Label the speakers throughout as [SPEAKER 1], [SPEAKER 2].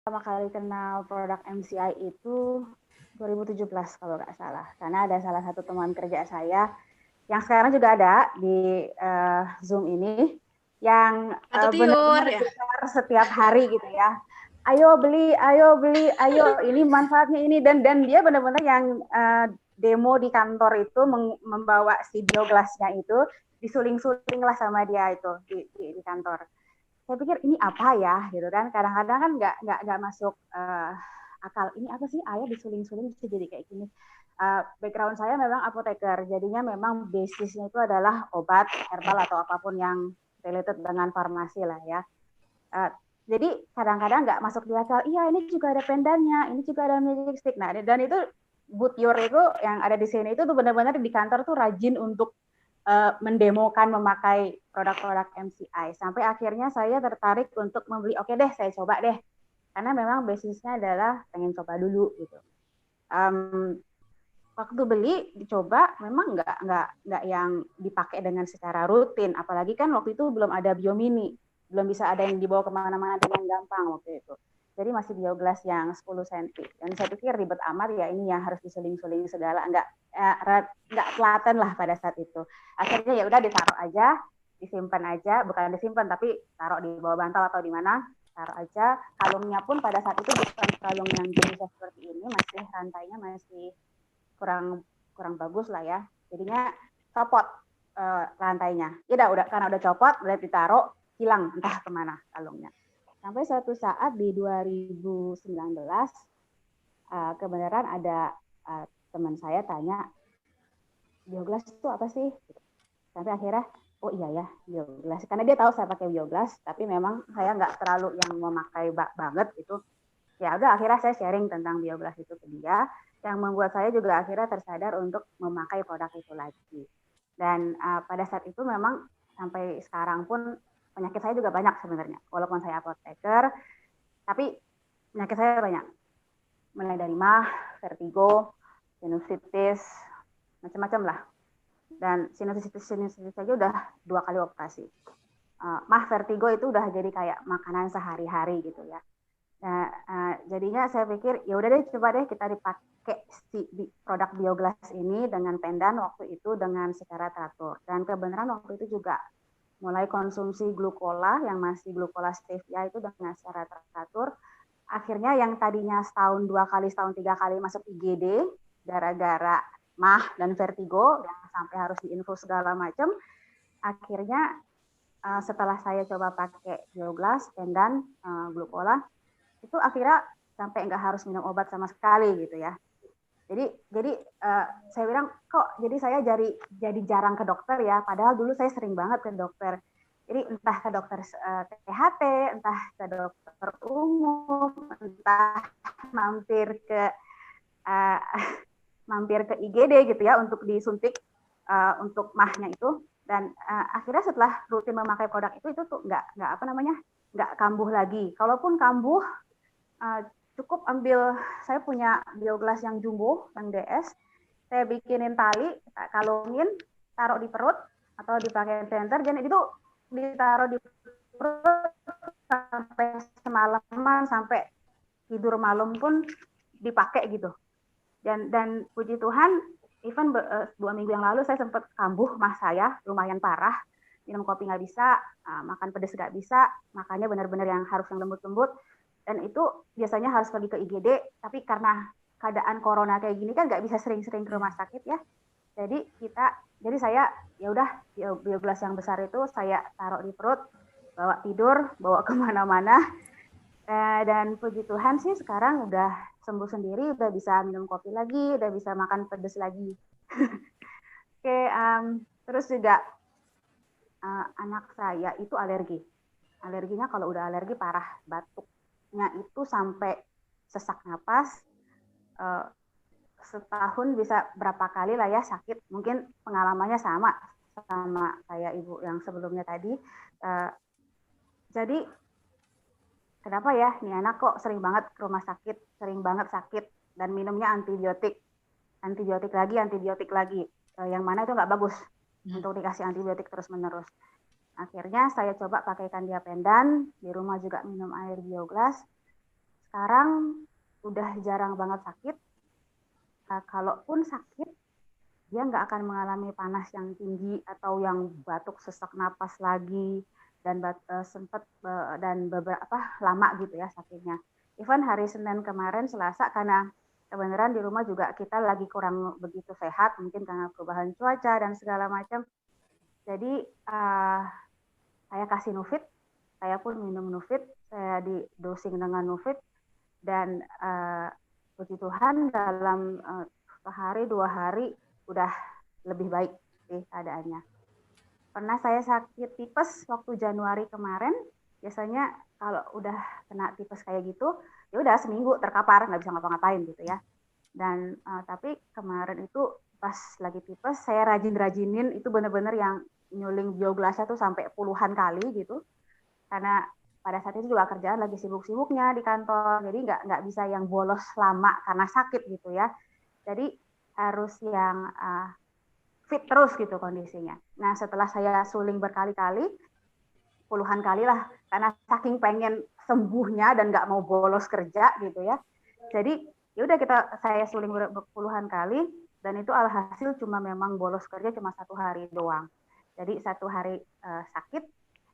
[SPEAKER 1] pertama kali kenal produk MCI itu 2017 kalau nggak salah. Karena ada salah satu teman kerja saya yang sekarang juga ada di Zoom ini yang
[SPEAKER 2] Atau Tiur
[SPEAKER 1] benar-benar
[SPEAKER 2] ya.
[SPEAKER 1] besar setiap hari gitu ya. Ayo beli, ayo beli, ayo ini manfaatnya ini dan dia benar-benar yang demo di kantor itu membawa si bioglasnya itu disuling-suling lah sama dia itu di kantor. Saya pikir ini apa ya gitu kan, kadang-kadang kan nggak masuk akal, ini apa sih ayah disuling-suling bisa jadi kayak gini. Background saya memang apoteker, jadinya memang basisnya itu adalah obat herbal atau apapun yang related dengan farmasi lah ya. uh, jadi kadang-kadang nggak masuk di akal, iya ini juga ada pendannya, ini juga ada magic stick. Nah dan itu Butyor itu yang ada di sini itu tuh benar-benar di kantor tuh rajin untuk mendemokan memakai produk-produk MCI sampai akhirnya saya tertarik untuk membeli. Oke deh, saya coba deh karena memang basisnya adalah pengen coba dulu gitu. Um, Waktu beli dicoba memang nggak yang dipakai dengan secara rutin, apalagi kan waktu itu belum ada biomini, belum bisa ada yang dibawa kemana-mana dengan gampang waktu itu. Jadi masih bioglas yang 10 cm. Dan saya pikir ribet amat ya ini yang harus disuling-suling segala, nggak telaten lah pada saat itu. Akhirnya ya udah ditaruh aja, disimpan aja, bukan disimpan tapi taruh di bawah bantal atau di mana, taruh aja. Kalungnya pun pada saat itu bukan kalung yang bisa seperti ini, masih rantainya masih kurang kurang bagus lah ya. Jadinya copot rantainya. Ya udah karena udah copot, udah ditaruh, hilang entah kemana kalungnya. Sampai suatu saat di 2019 kebenaran ada teman saya tanya, bioglas itu apa sih? Sampai akhirnya, oh iya ya bioglas. Karena dia tahu saya pakai bioglas, tapi memang saya nggak terlalu yang memakai banget itu. Ya udah akhirnya saya sharing tentang bioglas itu ke dia, yang membuat saya juga akhirnya tersadar untuk memakai produk itu lagi. Dan pada saat itu memang sampai sekarang pun penyakit saya juga banyak sebenarnya. Walaupun saya apoteker, tapi penyakit saya banyak. Mulai dari mah, vertigo, sinusitis, macam-macam lah. Dan sinusitis saja udah 2 kali operasi. Mah vertigo itu udah jadi kayak makanan sehari-hari gitu ya. Nah, jadinya saya pikir ya udah deh coba deh kita dipakai di produk bioglas ini dengan pendan waktu itu dengan secara teratur. Dan kebenaran waktu itu juga mulai konsumsi glukola yang masih glukola stevia itu dengan secara teratur. Akhirnya yang tadinya setahun 2 kali, setahun 3 kali masuk IGD gara-gara mah dan vertigo yang sampai harus diinfus segala macam, akhirnya setelah saya coba pakai bioglas, pendan, glukola, itu akhirnya sampai nggak harus minum obat sama sekali gitu ya. Jadi saya bilang kok jadi saya jadi jarang ke dokter ya, padahal dulu saya sering banget ke dokter. Jadi entah ke dokter THT, entah ke dokter umum, entah mampir ke uh, mampir ke IGD gitu ya untuk disuntik untuk mahnya itu. Dan akhirnya setelah rutin memakai produk itu tuh nggak apa namanya, nggak kambuh lagi. Kalaupun kambuh, uh, cukup ambil, saya punya bioglas yang jumbo yang DS, saya bikinin tali, kalungin, taruh di perut atau dipakai senter, jadi itu ditaruh di perut sampai semalaman, sampai tidur malam pun dipakai gitu. Dan puji Tuhan, even 2 minggu yang lalu saya sempat kambuh, mah saya lumayan parah, minum kopi nggak bisa, makan pedas nggak bisa, makannya benar-benar yang harus yang lembut-lembut. Dan itu biasanya harus pergi ke IGD, tapi karena keadaan corona kayak gini kan nggak bisa sering-sering ke rumah sakit ya. Jadi saya ya udah bioglas yang besar itu saya taruh di perut, bawa tidur, bawa kemana-mana. Dan puji Tuhan sih sekarang udah sembuh sendiri, udah bisa minum kopi lagi, udah bisa makan pedas lagi. Oke, terus juga anak saya itu alergi. Alerginya kalau udah alergi parah, batuknya itu sampai sesak napas. Uh, Setahun bisa berapa kali lah ya sakit. Mungkin pengalamannya sama kayak ibu yang sebelumnya tadi. Uh, jadi kenapa ya nih anak kok sering banget ke rumah sakit, sering banget sakit dan minumnya antibiotik, antibiotik lagi. Yang mana itu nggak bagus untuk dikasih antibiotik terus-menerus. Akhirnya saya coba pakaikan dia pendan, di rumah juga minum air bioglas. sekarang udah jarang banget sakit. Kalaupun sakit, dia nggak akan mengalami panas yang tinggi atau yang batuk sesak napas lagi dan sempat dan beberapa lama gitu ya sakitnya. Even hari Senin kemarin Selasa karena kebenaran di rumah juga kita lagi kurang begitu sehat mungkin karena perubahan cuaca dan segala macam. Jadi saya kasih Nufit, saya pun minum Nufit, saya di dosing dengan Nufit dan puji Tuhan dalam sehari 2 hari udah lebih baik sih keadaannya. Pernah saya sakit tipes waktu Januari kemarin. Biasanya kalau udah kena tipes kayak gitu, ya udah seminggu terkapar nggak bisa ngapa-ngapain gitu ya. Dan tapi kemarin itu pas lagi tipes saya rajin-rajinin itu benar-benar yang nyuling bioglasnya tuh sampai puluhan kali gitu. Karena pada saat itu juga kerjaan lagi sibuk-sibuknya di kantor, jadi nggak bisa yang bolos lama karena sakit gitu ya. Jadi harus yang fit terus gitu kondisinya. Nah setelah saya suling berkali-kali, puluhan kali lah, karena saking pengen sembuhnya dan nggak mau bolos kerja gitu ya. Jadi ya udah saya suling puluhan kali dan itu alhasil cuma memang bolos kerja cuma 1 hari doang. Jadi 1 hari sakit,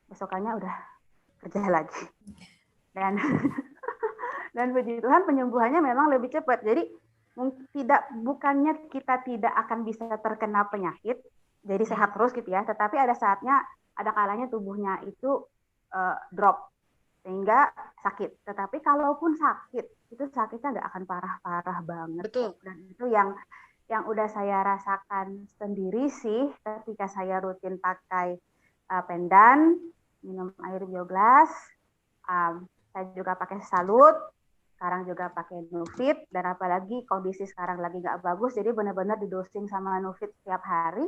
[SPEAKER 1] besokannya udah kerja lagi. Dan puji Tuhan penyembuhannya memang lebih cepat. Jadi bukannya kita tidak akan bisa terkena penyakit, jadi sehat terus gitu ya, tetapi ada saatnya, ada kalanya tubuhnya itu drop, sehingga sakit. Tetapi kalaupun sakit, itu sakitnya nggak akan parah-parah banget.
[SPEAKER 2] Betul.
[SPEAKER 1] Dan itu yang udah saya rasakan sendiri sih, ketika saya rutin pakai pendan, minum air bioglas, saya juga pakai salut, sekarang juga pakai Nufit, dan apalagi kondisi sekarang lagi nggak bagus, jadi benar-benar didosing sama Nufit setiap hari,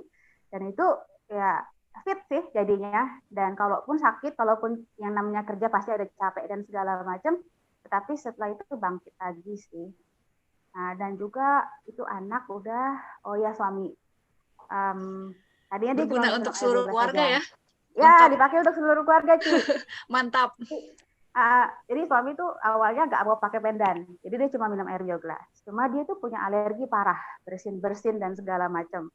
[SPEAKER 1] dan itu ya fit sih jadinya. Dan kalaupun sakit, kalaupun yang namanya kerja pasti ada capek dan segala macam, tetapi setelah itu bangkit lagi sih. Nah, dan juga itu anak udah, oh ya suami, tadinya dia cuma
[SPEAKER 2] Berguna
[SPEAKER 1] minum
[SPEAKER 2] untuk
[SPEAKER 1] air
[SPEAKER 2] seluruh
[SPEAKER 1] bioglas
[SPEAKER 2] keluarga
[SPEAKER 1] saja.
[SPEAKER 2] ya.
[SPEAKER 1] Ya, dipakai untuk seluruh keluarga, Ci.
[SPEAKER 2] Mantap.
[SPEAKER 1] Jadi suami tuh awalnya nggak mau pakai pendan, jadi dia cuma minum air bioglas. Cuma dia tuh punya alergi parah, bersin-bersin dan segala macam.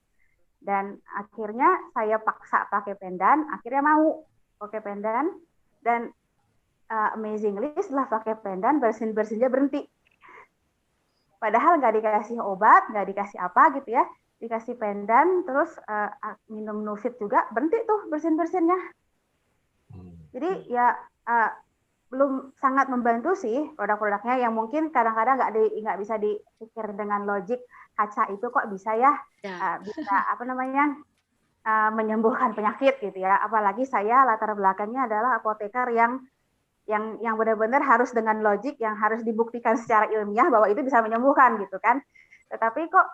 [SPEAKER 1] Dan akhirnya saya paksa pakai pendan, akhirnya mau pakai pendan, dan amazingly setelah pakai pendan bersin-bersinnya berhenti. Padahal nggak dikasih obat, nggak dikasih apa gitu ya, dikasih pendan, terus minum Nufit juga berhenti tuh bersin-bersinnya. Jadi ya belum sangat membantu sih produk-produknya yang mungkin kadang-kadang nggak bisa dipikir dengan logik, kaca itu kok bisa ya bisa menyembuhkan penyakit gitu ya. Apalagi saya latar belakangnya adalah apoteker yang benar-benar harus dengan logik, yang harus dibuktikan secara ilmiah bahwa itu bisa menyembuhkan gitu kan. Tetapi kok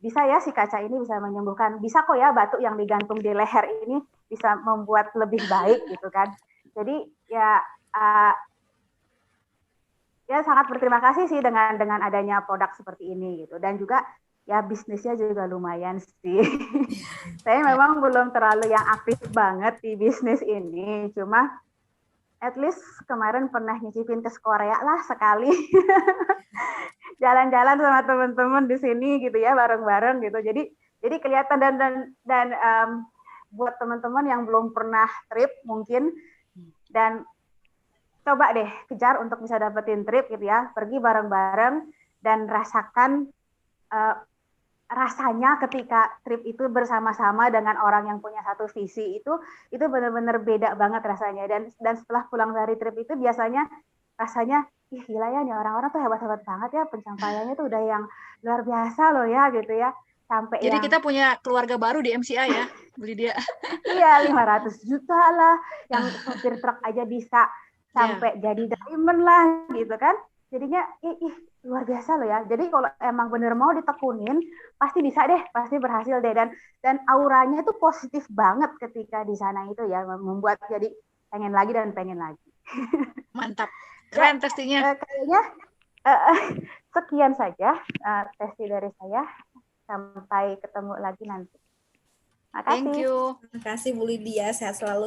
[SPEAKER 1] bisa ya si kaca ini bisa menyembuhkan, bisa kok ya batuk yang digantung di leher ini bisa membuat lebih baik gitu kan. Jadi ya ya sangat berterima kasih sih dengan adanya produk seperti ini gitu. Dan juga ya bisnisnya juga lumayan sih. Saya memang belum terlalu yang aktif banget di bisnis ini, cuma at least kemarin pernah nyicipin ke Korea lah sekali. Jalan-jalan sama teman-teman di sini gitu ya, bareng-bareng gitu. Jadi kelihatan dan buat teman-teman yang belum pernah trip mungkin, dan coba deh kejar untuk bisa dapetin trip gitu ya, pergi bareng-bareng dan rasakan rasanya ketika trip itu bersama-sama dengan orang yang punya satu visi, itu benar-benar beda banget rasanya. Dan setelah pulang dari trip itu biasanya rasanya, ih gila ya nih orang-orang tuh hebat-hebat banget ya, pencapaiannya tuh udah yang luar biasa loh ya gitu ya. Sampai
[SPEAKER 2] jadi kita punya keluarga baru di MCI ya, Bu Lydia.
[SPEAKER 1] Iya, 500 juta lah, yang sopir truk aja bisa sampai jadi diamond lah gitu kan. Jadinya luar biasa loh ya. Jadi kalau emang bener mau ditekunin, pasti bisa deh, pasti berhasil deh. Dan auranya itu positif banget ketika di sana itu ya, membuat jadi pengen lagi dan pengen lagi.
[SPEAKER 2] Mantap, keren testingnya.
[SPEAKER 1] Kayaknya sekian saja testi dari saya. Sampai ketemu lagi nanti. Makasih.
[SPEAKER 2] Thank you.
[SPEAKER 3] Terima kasih Bu Lydia, sehat selalu.